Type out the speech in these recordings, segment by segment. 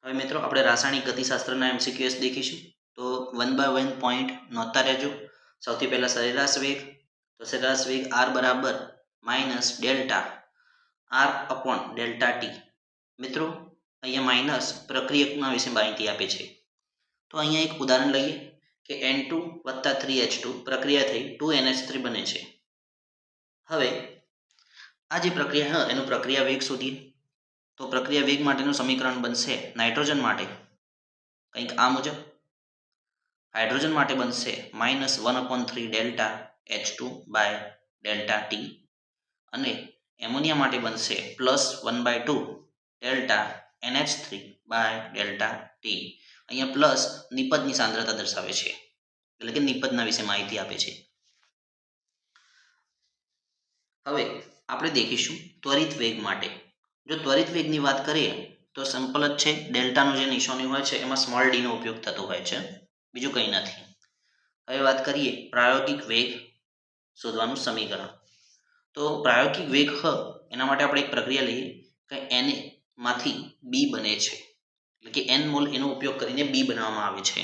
હવે મિત્રો આપણે રાસાયણિક ગતિશાસ્ત્રના એમસીક્યુએસ દેખીશું તો 1 by 1 પોઈન્ટ નોંધતા રહેજો। સૌથી પહેલા સરેરાશ વેગ, તો સરેરાશ વેગ r બરાબર minus delta r upon delta T. મિત્રો અહીંયા માઇનસ પ્રક્રિયકના વિશે માહિતી આપે છે। તો અહીંયા એક ઉદાહરણ લઈએ કે N2 વત્તા 3H2 પ્રક્રિયા થઈ 2NH3 બને છે। હવે આ જે પ્રક્રિયા એનું પ્રક્રિયા વેગ શોધીએ તો પ્રક્રિયા વેગ માટેનું સમીકરણ બનશે નાઇટ્રોજન માટે કંઈક આ મુજબ, હાઇડ્રોજન માટે બનશે -1/3 delta H2 by delta T અને એમોનિયા માટે બનશે +1/2 delta NH3 by delta T. અહીંયા પ્લસ નિપજની સાંદ્રતા દર્શાવે છે, એટલે કે નિપજના વિશે માહિતી આપે છે। હવે આપણે દેખીશું ત્વરિત વેગ માટે। જો ત્વરિત વેગની વાત કરીએ તો સિમ્પલ જ છે, ડેલ્ટાનો જે નિશાની હોય છે એમાં સ્મોલ ડી નો ઉપયોગ થતો હોય છે, બીજું કંઈ નથી। હવે વાત કરીએ પ્રાયોગિક વેગ શોધવાનું સમીકરણ। તો પ્રાયોગિક વેગ એના માટે આપણે એક પ્રક્રિયા લઈએ કે Na માંથી બી બને છે, એટલે કે n મોલ એનો ઉપયોગ કરીને બી બનાવવામાં આવે છે।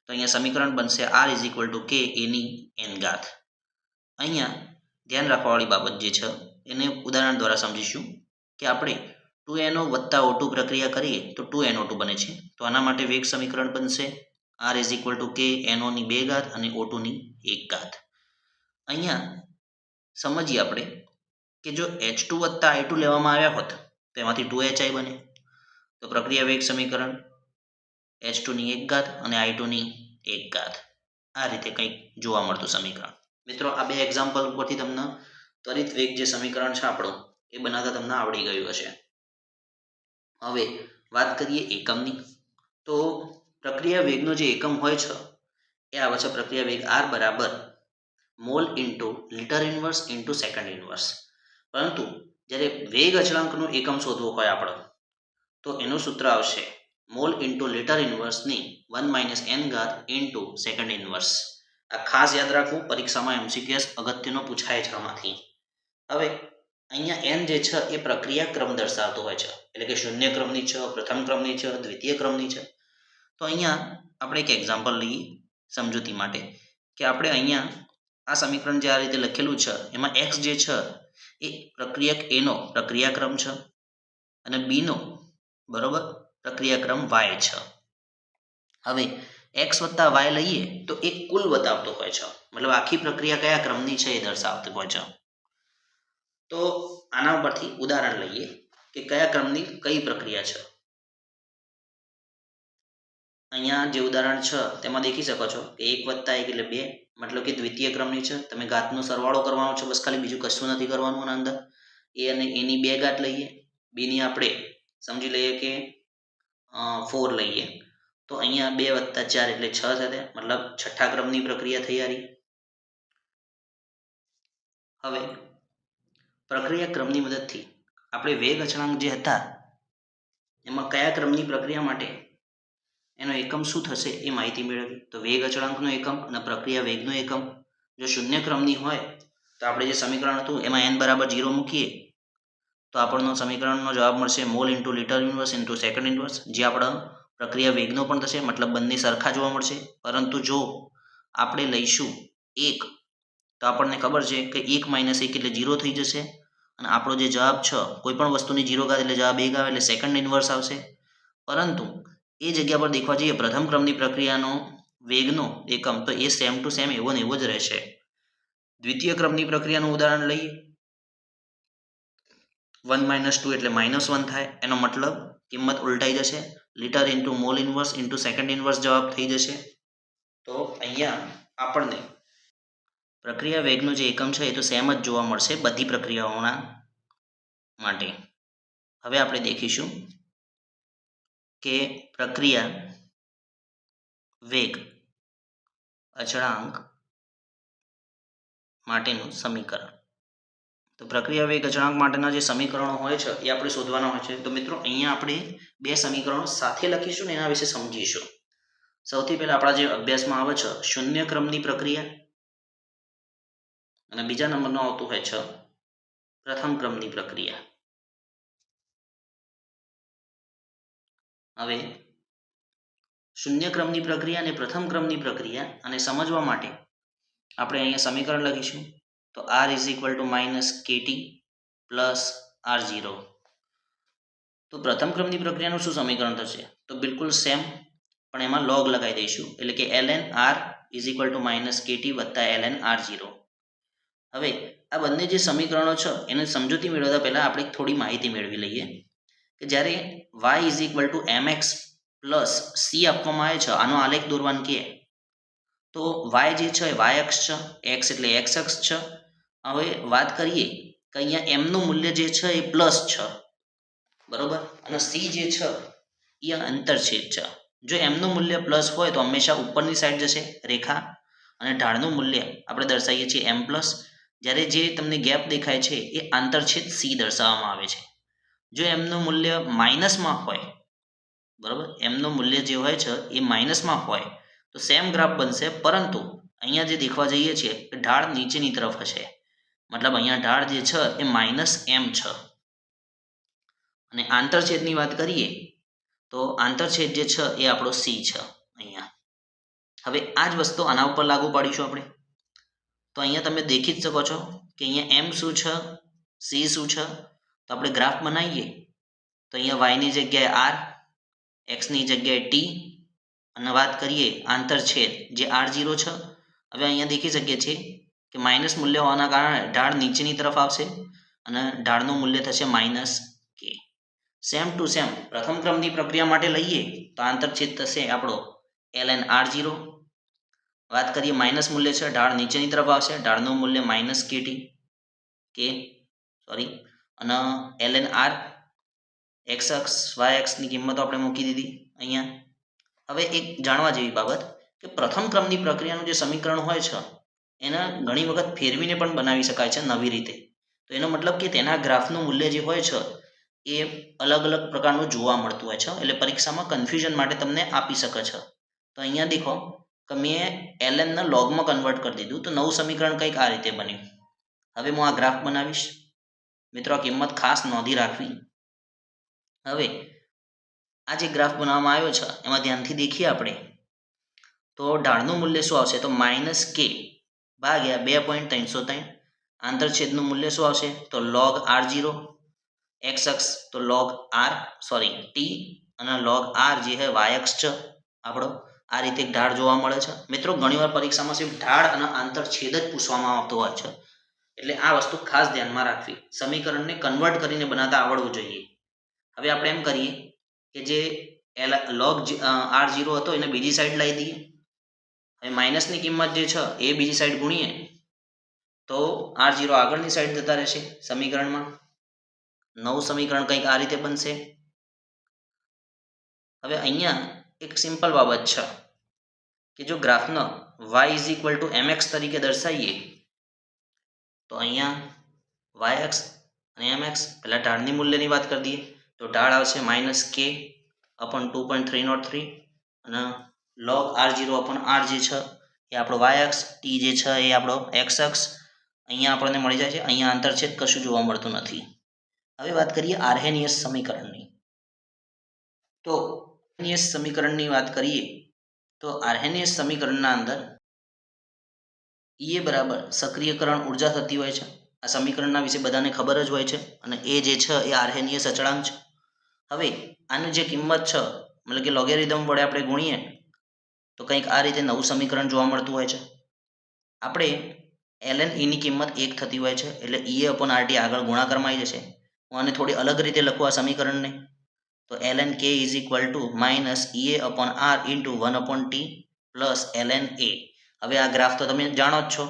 તો અહીંયા સમીકરણ બનશે r = k A/n। અહીંયા ધ્યાન રાખવાવાળી બાબત જે છે એને ઉદાહરણ દ્વારા સમજીશું કે આપણે 2NO વત્તા O2 પ્રક્રિયા કરીએ તો 2NO2 બને છે। તો આના માટે વેગ સમીકરણ બનશે r = k NO2 અને O2 અહીંયા સમજીએ આપણે કે જો H2 વત્તા I2 લેવામાં આવ્યા હોત તો એમાંથી 2HI બને। તો પ્રક્રિયા વેગ સમીકરણ H2 અને I2 આ રીતે કંઈક જોવા મળતું સમીકરણ। મિત્રો આ બે એક્ઝામ્પલ ઉપરથી તમને ત્વરિત વેગ જે સમીકરણ છે આપણું એ બનાવતા તમને આવડી ગયું હશે। હવે વાત કરીએ એકમની, તો પ્રક્રિયા વેગનો જે એકમ હોય છે એ આવે છે પ્રક્રિયા વેગ r બરાબર mall into litre inverse into second inverse. પરંતુ જ્યારે વેગ અચળાંકનું એકમ શોધવું હોય આપણે તો એનું સૂત્ર આવશે મોલ ઇન્ટુ લિટર ઇન્વર્સની 1 - n ઇન્ટુ સેકન્ડ ઇન્વર્સ। આ ખાસ યાદ રાખવું, પરીક્ષામાં એમસીક્યુએસ અગત્યનો પૂછાય છે આમાંથી। હવે અહીંયા n જે છે એ પ્રક્રિયા ક્રમ દર્શાવતો હોય છે, એટલે કે શૂન્ય ક્રમની છે, પ્રથમ ક્રમની છે, દ્વિતીય ક્રમની છે। તો અહીંયા આપણે એક એક્ઝામ્પલ લઈએ સમજૂતી માટે કે આપણે અહીંયા આ સમીકરણ જે આ રીતે લખેલું છે એમાં x જે છે એ પ્રક્રિયક a નો પ્રક્રિયાક્રમ છે અને b નો બરોબર પ્રક્રિયાક્રમ y છે। હવે x વત્તા y લઈએ તો એ કુલ બતાવતો હોય છે, મતલબ આખી પ્રક્રિયા કયા ક્રમની છે એ દર્શાવતું હોય છે। તો આના પરથી ઉદાહરણ લઈએ કે કયા ક્રમની કઈ પ્રક્રિયા છે। અહીંયા જે ઉદાહરણ છે તેમાં દેખી શકો છો કે 1 + 1 એટલે 2, મતલબ કે દ્વિતીય ક્રમની છે। તમે ઘાતનો સરવાળો કરવાનો છે બસ, ખાલી બીજું કશું નથી કરવાનું આના અંદર। a અને a ની 2 ઘાત લઈએ, b ની આપણે સમજી લઈએ કે 4 લઈએ, તો અહીંયા 2 + 4 એટલે 6 થશે, મતલબ છઠ્ઠા ક્રમની પ્રક્રિયા થઈ આ રહી। હવે પ્રક્રિયા ક્રમની મદદથી આપણે વેગ અચળાંક જે હતા એમાં કયા ક્રમની પ્રક્રિયા માટે એનો એકમ શું થશે એ માહિતી મેળવી। તો વેગ અચળાંકનો એકમ અને પ્રક્રિયા વેગનો એકમ જો શૂન્ય ક્રમની હોય તો આપણે જે સમીકરણ હતું એમાં n બરાબર 0 મૂકીએ તો આપણને સમીકરણનો જવાબ મળશે mall into litre inverse into second inverse, જે આપણા પ્રક્રિયા વેગનો પણ થશે, મતલબ બંને સરખા જોવા મળશે। પરંતુ જો આપણે લઈશું 1 તો આપણને ખબર છે કે 1 - 1 એટલે 0 થઈ જશે અને આપણો જે જવાબ છે કોઈ પણ વસ્તુની 0 ઘાત એટલે જવાબ 1 આવે એટલે સેકન્ડ ઇન્વર્સ આવશે। પરંતુ એ જગ્યા પર દેખવા જઈએ પ્રથમ ક્રમની પ્રક્રિયાનો વેગનો એકમ તો એ સેમ ટુ સેમ એવો ને એવો જ રહેશે। દ્વિતીય ક્રમની પ્રક્રિયાનું ઉદાહરણ લઈએ, 1 - 2 એટલે -1 થાય, એનો મતલબ કિંમત ઉલટાઈ જશે, litre into mall inverse into second inverse જવાબ થઈ જશે। તો અહીંયા આપણને પ્રક્રિયા વેગનો જે એકમ છે એ તો સેમ જ જોવા મળશે બધી પ્રક્રિયાઓના માટે। હવે આપણે દેખીશું કે પ્રક્રિયા વેગ અચળાંક માટેનું સમીકરણ। તો પ્રક્રિયા વેગ અચળાંક માટેના જે સમીકરણો હોય છે એ આપણે શોધવાના હોય છે। તો મિત્રો અહીંયા આપણે બે સમીકરણો સાથે લખીશું ને એના વિશે સમજીશું। સૌથી પહેલા આપણા જે અભ્યાસમાં આવે છે શૂન્ય ક્રમની પ્રક્રિયા અને બીજા નંબરનું આવતું હોય છે પ્રથમ ક્રમની પ્રક્રિયા। હવે શૂન્ય ક્રમની પ્રક્રિયા અને પ્રથમ ક્રમની પ્રક્રિયા અને સમજવા માટે આપણે અહીંયા સમીકરણ લખીશું. તો r is equal to minus KT plus R0. તો પ્રથમ ક્રમની પ્રક્રિયાનું શું સમીકરણ થશે? તો બિલકુલ સેમ, પણ એમાં લોગ લગાવી દઈશું, એટલે કે ln r is equal to minus KT વત્તા ln R0. હવે આ બંને જે સમીકરણો છે એને સમજૂતી મેળવતા પહેલાં આપણે થોડી માહિતી મેળવી લઈએ કે જ્યારે y is equal two mx plus c આપવામાં આવે છે, આનો આલેખ દોરવાનું કહે તો y જે છે y અક્ષ છે, x એટલે x અક્ષ છે. હવે વાત કરીએ કે અહીંયા m નું મૂલ્ય જે છે એ પ્લસ છે, બરોબર, અને c જે છે એ અંતરછેદ છે. જો m નું મૂલ્ય પ્લસ હોય તો હંમેશા ઉપરની સાઈડ જશે રેખા, અને ઢાળનું મૂલ્ય આપણે દર્શાવીએ છીએ m પ્લસ. જ્યારે જે તમને ગેપ દેખાય છે એ આંતરછેદ c દર્શાવવામાં આવે છે. જો m નું મૂલ્ય માઇનસમાં હોય, બરાબર, m નું મૂલ્ય જે હોય છે એ માઇનસમાં હોય તો સેમ ગ્રાફ બનશે, પરંતુ અહીંયા જે દેખવા જઈએ છીએ કે ઢાળ નીચેની તરફ હશે, મતલબ અહીંયા ઢાળ જે છે એ માઇનસ m છે. અને આંતરછેદની વાત કરીએ તો આંતરછેદ જે છે એ આપણો c છે અહીંયા. હવે આ જ વસ્તુ આના ઉપર લાગુ પાડીશું આપણે. તો અહીંયા તમે દેખી જ શકો છો કે અહીંયા m શું છે, c શું છે. તો આપણે ગ્રાફ બનાવીએ તો અહીંયા y ની જગ્યાએ r, x ની જગ્યાએ t, અને વાત કરીએ આંતરછેદ જે R0 છે. હવે અહીંયા દેખી શકીએ છીએ કે માઇનસ મૂલ્ય હોવાના કારણે ઢાળ નીચેની તરફ આવશે અને ઢાળનું મૂલ્ય થશે માઇનસ કે. સેમ ટુ સેમ પ્રથમ ક્રમની પ્રક્રિયા માટે લઈએ તો આંતરછેદ થશે આપણો ln R0. વાત કરીએ માઇનસ મૂલ્ય છે, ઢાળ નીચેની તરફ આવશે, ઢાળનું મૂલ્ય માઇનસ કે સોરી, અને ln r x અક્ષ y અક્ષની કિંમતો આપણે મૂકી દીધી અહીંયા. હવે એક જાણવા જેવી બાબત કે પ્રથમ ક્રમની પ્રક્રિયાનું જે સમીકરણ હોય છે એને ઘણી વખત ફેરવીને પણ બનાવી શકાય છે નવી રીતે. તો એનો મતલબ કે તેના ગ્રાફનું મૂલ્ય જે હોય છે એ અલગ અલગ પ્રકારનું જોવા મળતું હોય છે, એટલે પરીક્ષામાં કન્ફ્યુઝન માટે તમને આપી શકે છે. તો અહીંયા દેખો કે મેં ln ને લોગમાં કન્વર્ટ કરી દીધું, તો નવું સમીકરણ કંઈક આ રીતે બન્યું. હવે હું આ ગ્રાફ બનાવીશ. મિત્રો આ કિંમત ખાસ નોંધી રાખવી. હવે આ જે ગ્રાફ બનાવવામાં આવ્યો છે એમાં ધ્યાનથી દેખીએ આપણે તો ઢાળનું મૂલ્ય શું આવશે? તો માઇનસ કે ભાગ્યા 2.303. આંતરછેદનું મૂલ્ય શું આવશે? તો લોગ R0. x અક્ષ તો લોગ r સોરી t, અને લોગ r જે છે y અક્ષ છે આપણો. આ રીતે ઢાળ જોવા મળે છે. મિત્રો ઘણીવાર પરીક્ષામાં સિર્ફ ઢાળ અને આંતરછેદ જ પૂછવામાં આવતો હોય છે, એટલે આ વસ્તુ ખાસ ધ્યાનમાં રાખવી. સમીકરણને કન્વર્ટ કરીને બનાવતા આવડવું જોઈએ. હવે આપણે એમ કરીએ કે જે લોગ R0 હતો એને બીજી સાઈડ લાવી દઈએ. હવે માઇનસની કિંમત જે છે એ બીજી સાઈડ ગુણીએ તો R0 આગળની સાઈડ જતા રહેશે સમીકરણમાં. નવું સમીકરણ કંઈક આ રીતે બનશે. હવે અહીંયા એક સિમ્પલ બાબત છે કે જો ગ્રાફનો y is equal two mx તરીકે દર્શાવીએ તો અહીંયા y અક્ષ અને mx, પહેલાં ઢાળની મૂલ્યની વાત કરી દઈએ તો ઢાળ આવશે માઇનસ કે અપોન 2.303, અને લોગ R0 અપોન r જે છે એ આપણો y અક્ષ, t જે છે એ આપણો x અક્ષ. અહીંયા આપણને મળી જાય છે. અહીંયા આંતરછેદ કશું જોવા મળતું નથી. હવે વાત કરીએ આર્હેનિયસ સમીકરણની. તો આર્હેનિયસ સમીકરણની વાત કરીએ તો આર્હેનિયસ સમીકરણના અંદર એ બરાબર સક્રિયકરણ ઉર્જા થતી હોય છે. આ સમીકરણના વિશે બધાને ખબર જ હોય છે, અને એ જે છે એ આર્હેનિયસ અચળાંક છે. હવે આની જે કિંમત છે મતલબ કે લોગેરિધમ વડે આપણે ગુણીએ તો કંઈક આ રીતે નવું સમીકરણ જોવા મળતું હોય છે. આપણે ln e ની કિંમત 1 થતી હોય છે, એટલે ea અપોન rt આગળ ગુણાકારમાં આવી જશે. હું આને થોડી અલગ રીતે લખું આ સમીકરણને, તો ln k is equal to minus ea upon r into 1 upon t plus ln a. હવે આ ગ્રાફ તો તમે જાણો જ છો,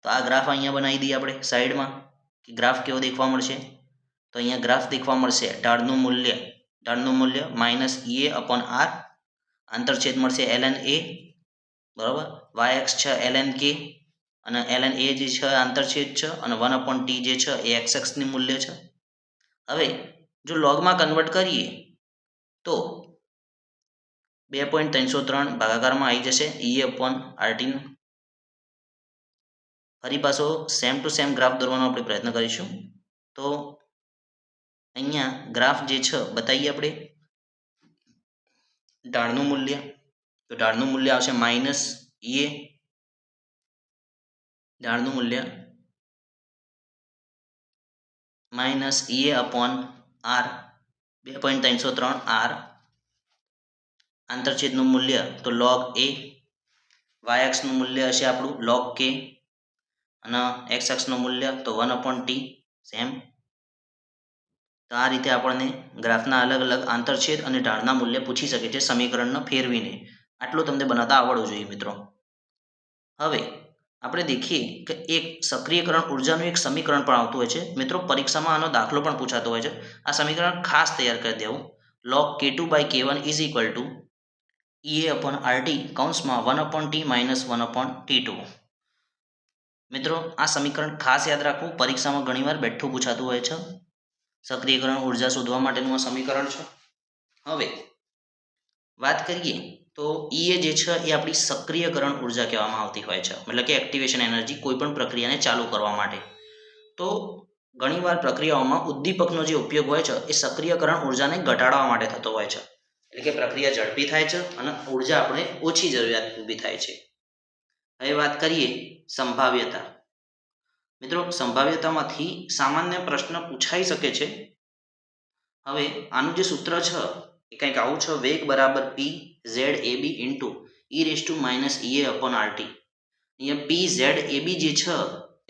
તો આ ગ્રાફ અહીંયા બનાવી દઈએ આપણે સાઈડમાં કે ગ્રાફ કેવો દેખવા મળશે. તો અહીંયા ગ્રાફ દેખવા મળશે ઢાળનું મૂલ્ય માઇનસ ea અપોન r, આંતરછેદ મળશે ln a, બરાબર, y અક્ષ છે ln k, અને ln a જે છે આંતરછેદ છે, અને 1 અપોન t જે છે એ x અક્ષનું મૂલ્ય છે. હવે જો લોગમાં કન્વર્ટ કરીએ તો 2.303 ભાગાકારમાં આવી જશે ea અપોન rt. ફરી પાછો સેમ ટુ સેમ ગ્રાફ દોરવાનો આપણે પ્રયત્ન કરીશું. તો અહીંયા ગ્રાફ જે છે બતાવીએ આપણે ઢાળનું મૂલ્ય, તો ઢાળનું મૂલ્ય આવશે માઇનસ એ, ઢાળનું મૂલ્ય માઇનસ એ અપોન આર, 2.303 આર. આંતરછેદનું મૂલ્ય તો log a, y અક્ષનું મૂલ્ય હશે આપણું log k અને x અક્ષનું મૂલ્ય તો 1/t સેમ. તો આ રીતે આપણને ગ્રાફના અલગ અલગ આંતરછેદ અને ઢાળના મૂલ્ય પૂછી શકે છે સમીકરણને ફેરવીને. આટલું તમને બનાવતા આવડવું જોઈએ મિત્રો. હવે આપણે દેખીએ કે એક સક્રિયકરણ ઉર્જાનું એક સમીકરણ પણ આવતું હોય છે મિત્રો, પરીક્ષામાં આનો દાખલો પણ પૂછાતો હોય છે. આ સમીકરણ ખાસ તૈયાર કરી દેવું. log k2/k1 is equal two ea upon RT કૌંસમાં 1/t માઇનસ 1/t2. મિત્રો આ સમીકરણ ખાસ યાદ રાખવું, પરીક્ષામાં ઘણીવાર બેઠું પૂછાતું હોય છે. સક્રિયકરણ ઉર્જા શોધવા માટેનું આ સમીકરણ છે. હવે વાત કરીએ તો ઈએ જે છે એ આપણી સક્રિયકરણ ઉર્જા કહેવામાં આવતી હોય છે, મતલબ કે એક્ટિવેશન એનર્જી કોઈ પણ પ્રક્રિયાને ચાલુ કરવા માટે. તો ઘણીવાર પ્રક્રિયાઓમાં ઉદ્દીપકનો જે ઉપયોગ હોય છે એ સક્રિયકરણ ઉર્જાને ઘટાડવા માટે થતો હોય છે, એટલે કે પ્રક્રિયા ઝડપી થાય છે અને ઉર્જા આપણે ઓછી જરૂરિયાત ઊભી થાય છે. હવે વાત કરીએ સંભાવ્યતા. મિત્રો સંભાવ્યતામાંથી સામાન્ય પ્રશ્ન પૂછાઈ શકે છે. હવે આનું જે સૂત્ર છે એ કંઈક આવું છે, વેગ બરાબર p z ab into e−ea upon RT. અહીંયા p z ab જે છે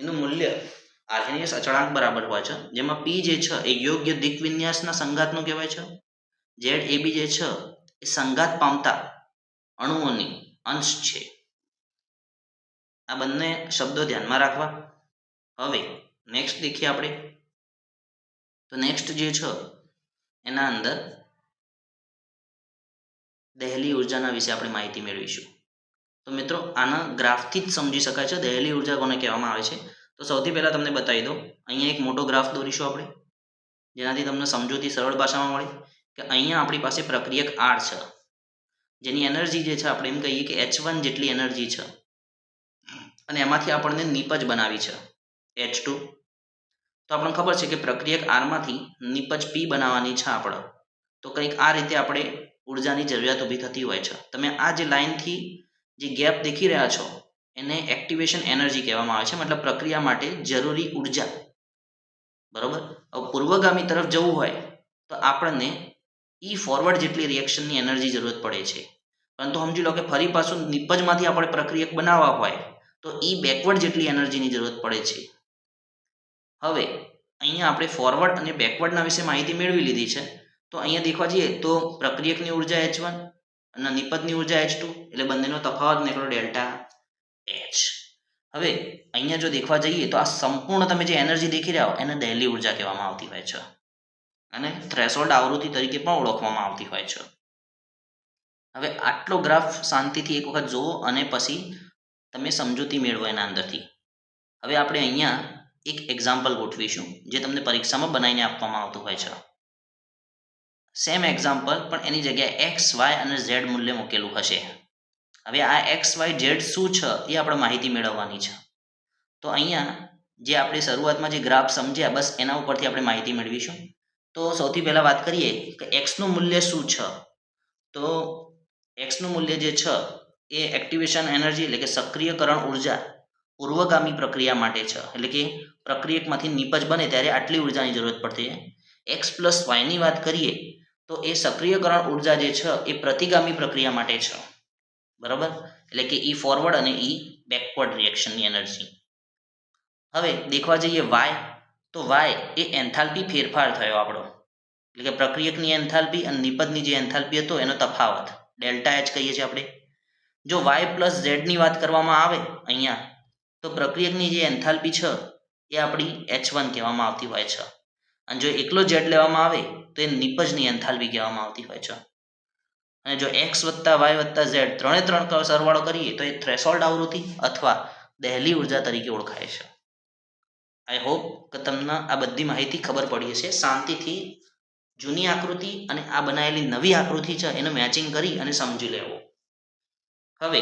એનું મૂલ્ય આર્હેનિયસ અચળાંક બરાબર હોય છે, જેમાં p જે છે એ યોગ્ય દિક વિન્યાસના સંઘાતનું કહેવાય છે, z ab જે છે એ સંઘાત પામતા અણુઓની અંશ છે. આ બંને શબ્દો ધ્યાનમાં રાખવા. હવે નેક્સ્ટ દેખીએ આપણે, તો નેક્સ્ટ જે છે એના અંદર દહેલી ઉર્જાના વિશે આપણે માહિતી મેળવીશું. તો મિત્રો આના ગ્રાફથી જ સમજી શકાય છે દહેલી ઉર્જા કોને કહેવામાં આવે છે. તો સૌથી પહેલાં તમને બતાવી દઉં, અહીંયા એક મોટો ગ્રાફ દોરીશું આપણે, જેનાથી તમને સમજૂતી સરળ ભાષામાં મળે કે અહીંયા આપણી પાસે પ્રક્રિયક R છે, જેની એનર્જી જે છે આપણે એમ કહીએ કે H1 જેટલી એનર્જી છે, અને એમાંથી આપણને નિપજ બનાવી છે H2. તો આપણને ખબર છે કે પ્રક્રિયક આરમાંથી નિપજ P બનાવવાની છે આપણે, તો કંઈક આ રીતે આપણે ઉર્જાની જરૂરિયાત ઊભી થતી હોય છે. તમે આ જે લાઇનથી જે ગેપ દેખી રહ્યા છો એને એક્ટિવેશન એનર્જી કહેવામાં આવે છે, મતલબ પ્રક્રિયા માટે જરૂરી ઉર્જા. બરોબર. હવે પૂર્વગામી તરફ જવું હોય તો આપણને ઈ ફોરવર્ડ જેટલી રિએક્શનની એનર્જી જરૂરત પડે છે, પરંતુ સમજી લો કે ફરી પાછું નિપજમાંથી આપણે પ્રક્રિયક બનાવવા હોય તો ઈ બેકવર્ડ જેટલી એનર્જીની જરૂરત પડે છે. હવે અહીંયા આપણે ફોરવર્ડ અને બેકવર્ડના વિશે માહિતી મેળવી લીધી છે. તો અહીંયા દેખવા જઈએ તો પ્રક્રિયકની ઉર્જા H1 અને નિપજની ઉર્જા H2, એટલે બંનેનો તફાવત નીકળ્યો ડેલ્ટા H. હવે અહીંયા જો દેખવા જઈએ તો આ સંપૂર્ણ તમે જે એનર્જી દેખી રહ્યા હો એને દહેલી ઉર્જા કહેવામાં આવતી હોય છે, અને થ્રેશોલ્ડ આવૃત્તિ તરીકે પણ ઓળખવામાં આવતી હોય છે. હવે આટલો ગ્રાફ શાંતિથી એક વખત જુઓ અને પછી તમે સમજૂતી મેળવો એના અંદરથી. હવે આપણે અહીંયા એક એક્ઝામ્પલ ગોઠવીશું જે તમને પરીક્ષામાં બનાવીને આપવામાં આવતું હોય છે. સેમ એક્ઝામ્પલ પણ એની જગ્યાએ એક્સ વાય અને ઝેડ મૂલ્ય મૂકેલું હશે. હવે આ એક્સ વાય ઝેડ શું છે એ આપણે માહિતી મેળવવાની છે. તો અહીંયા જે આપણે શરૂઆતમાં જે ગ્રાફ સમજ્યા બસ એના ઉપરથી આપણે માહિતી મેળવીશું. તો સૌથી પહેલાં વાત કરીએ કે એક્સનું મૂલ્ય શું છે. તો એક્સનું મૂલ્ય જે છે એ એક્ટિવેશન એનર્જી એટલે કે સક્રિયકરણ ઉર્જા પૂર્વગામી પ્રક્રિયા માટે છે, એટલે કે પ્રક્રિયકમાંથી નિપજ બને ત્યારે આટલી ઉર્જાની જરૂરત પડતી છે. એક્સ પ્લસ વાયની વાત કરીએ તો એ સક્રિયકરણ ઉર્જા જે છે એ પ્રતિગામી પ્રક્રિયા માટે છે. બરાબર, એટલે કે ઈ ફોરવર્ડ અને ઈ બેકવર્ડ રિએક્શનની એનર્જી. હવે દેખવા જઈએ વાય, તો વાય એ એન્થાલ્પી ફેરફાર થયો આપણો, એટલે કે પ્રક્રિયકની એન્થાલ્પી અને નિપજની જે એન્થાલ્પી હતો એનો તફાવત ડેલ્ટા એચ કહીએ છીએ આપણે. જો વાય પ્લસ ઝેડની વાત કરવામાં આવે અહીંયા, તો પ્રક્રિયકની જે એન્થાલ્પી છે એ આપણી H1 કહેવામાં આવતી હોય છે, અને જો એકલો ઝેડ લેવામાં આવે તો એ નિપજની એન્થાલ્પી કહેવામાં આવતી હોય છે. અને જો એક્સ વત્તા વાય વત્તા ઝેડ ત્રણ સરવાળો કરીએ તો એ થ્રેશોલ્ડ આવૃત્તિ અથવા દહેલી ઉર્જા તરીકે ઓળખાય છે. આઈ હોપ કે તમને આ બધી માહિતી ખબર પડી હશે. શાંતિથી જૂની આકૃતિ અને આ બનાવેલી નવી આકૃતિ છે એનું મેચિંગ કરી અને સમજી લેવું. હવે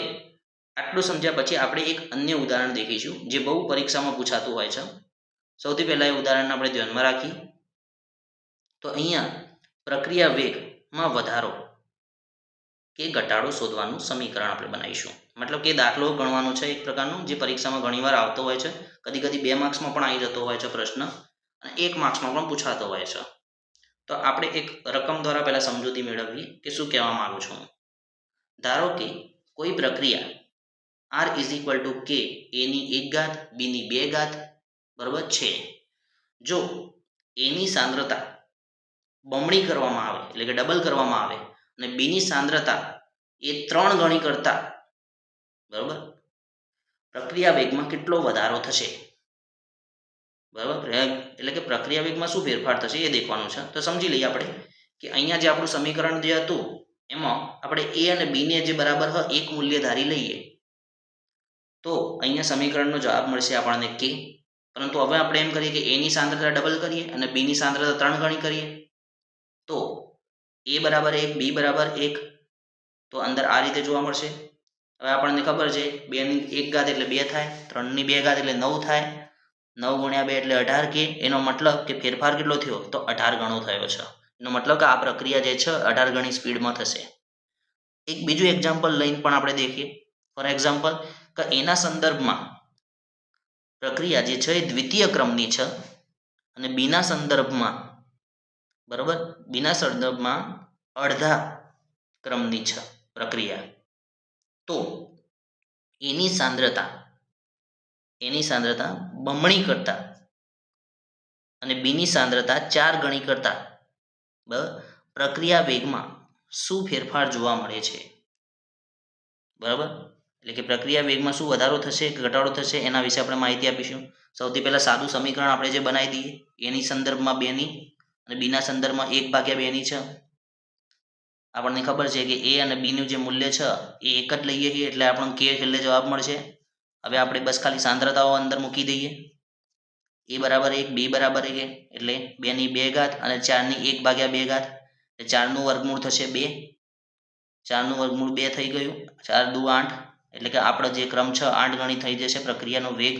આટલું સમજ્યા પછી આપણે એક અન્ય ઉદાહરણ દેખીશું જે બહુ પરીક્ષામાં પૂછાતું હોય છે. સૌથી પહેલાં એ ઉદાહરણને આપણે ધ્યાનમાં રાખીએ. તો અહીંયા પ્રક્રિયા વેગમાં વધારો કે ઘટાડો શોધવાનું સમીકરણ આપણે બનાવીશું. મતલબ કે દાખલો ગણવાનો છે એક પ્રકારનો, જે પરીક્ષામાં ઘણીવાર આવતો હોય છે. કદી કદી 2 માર્ક્સમાં પણ આવી જતો હોય છે પ્રશ્ન, અને 1 માર્ક્સમાં પણ પૂછાતો હોય છે. તો આપણે એક રકમ દ્વારા પહેલા સમજૂતી મેળવીએ કે શું કહેવા માંગુ છું. ધારો કે કોઈ પ્રક્રિયા R = K, A ની 1 ઘાત B ની 2 ઘાત બરાબર છે. જો A ની સાંદ્રતા બમણી કરવામાં આવે એટલે કે ડબલ કરવામાં આવે અને B ની સાંદ્રતા એ 3 ગણી કરતા બરાબર પ્રક્રિયા વેગમાં કેટલો વધારો થશે, બરાબર. એટલે કે પ્રક્રિયા વેગમાં શું ફેરફાર થશે એ દેખવાનું છે. તો સમજી લઈએ આપણે કે અહીંયા જે આપણું સમીકરણ જે હતું એમાં આપણે A અને B ને જે બરાબર એક મૂલ્ય ધારી લઈએ તો અહીંયા સમીકરણનો જવાબ મળશે આપણને K. પરંતુ હવે આપણે એમ કરીએ કે A ની સાંદ્રતા ડબલ કરીએ અને B ની સાંદ્રતા 3 ગણી કરીએ તો A = 1, B = 1, તો અંદર આ રીતે જોવા મળશે. હવે આપણને ખબર છે 2 ની 1 ઘાત એટલે 2 થાય, 3 ની 2 ઘાત એટલે 9 થાય, 9 × 2 એટલે 18 K. એનો મતલબ કે ફેરફાર કેટલો થયો તો 18 ગણો થયો છે. એનો મતલબ કે આ પ્રક્રિયા જે છે 18 ગણી સ્પીડમાં થશે. એક બીજું એક્ઝામ્પલ લઈને પણ આપણે દેખીએ. ફોર એક્ઝામ્પલ કે એના સંદર્ભમાં પ્રક્રિયા જે છે એ દ્વિતીય ક્રમની છે અને બીના સંદર્ભમાં બરાબર બીના સંદર્ભમાં અડધા ક્રમની છે પ્રક્રિયા, તો એની સાંદ્રતા બમણી કરતા અને બીની સાંદ્રતા 4 ગણી કરતા બરાબર પ્રક્રિયા વેગમાં શું ફેરફાર જોવા મળે છે, બરાબર. એટલે કે પ્રક્રિયા વેગમાં શું વધારો થશે કે ઘટાડો થશે એના વિશે આપણે માહિતી આપીશું. સૌથી પહેલાં સાદું સમીકરણ આપણે જે બનાવી દઈએ, એની સંદર્ભમાં 2 ની અને બીના સંદર્ભમાં 1/2 ની છે. આપણને ખબર છે કે A અને B નું જે મૂલ્ય છે એ એક જ લઈએ છીએ એટલે આપણને K છેલ્લે જવાબ મળશે. હવે આપણે બસ ખાલી સાંદ્રતાઓ અંદર મૂકી દઈએ. A = 1, B = 1 એટલે 2 ની 2 ઘાત અને 4 ની 1/2 ઘાત, એટલે 4 નું વર્ગમૂળ થશે 2, 4 નું વર્ગમૂળ 2 થઈ ગયું, 4 × 2 = 8, એટલે કે આપણો જે ક્રમ છે 8 ગણી થઈ જશે પ્રક્રિયાનો વેગ.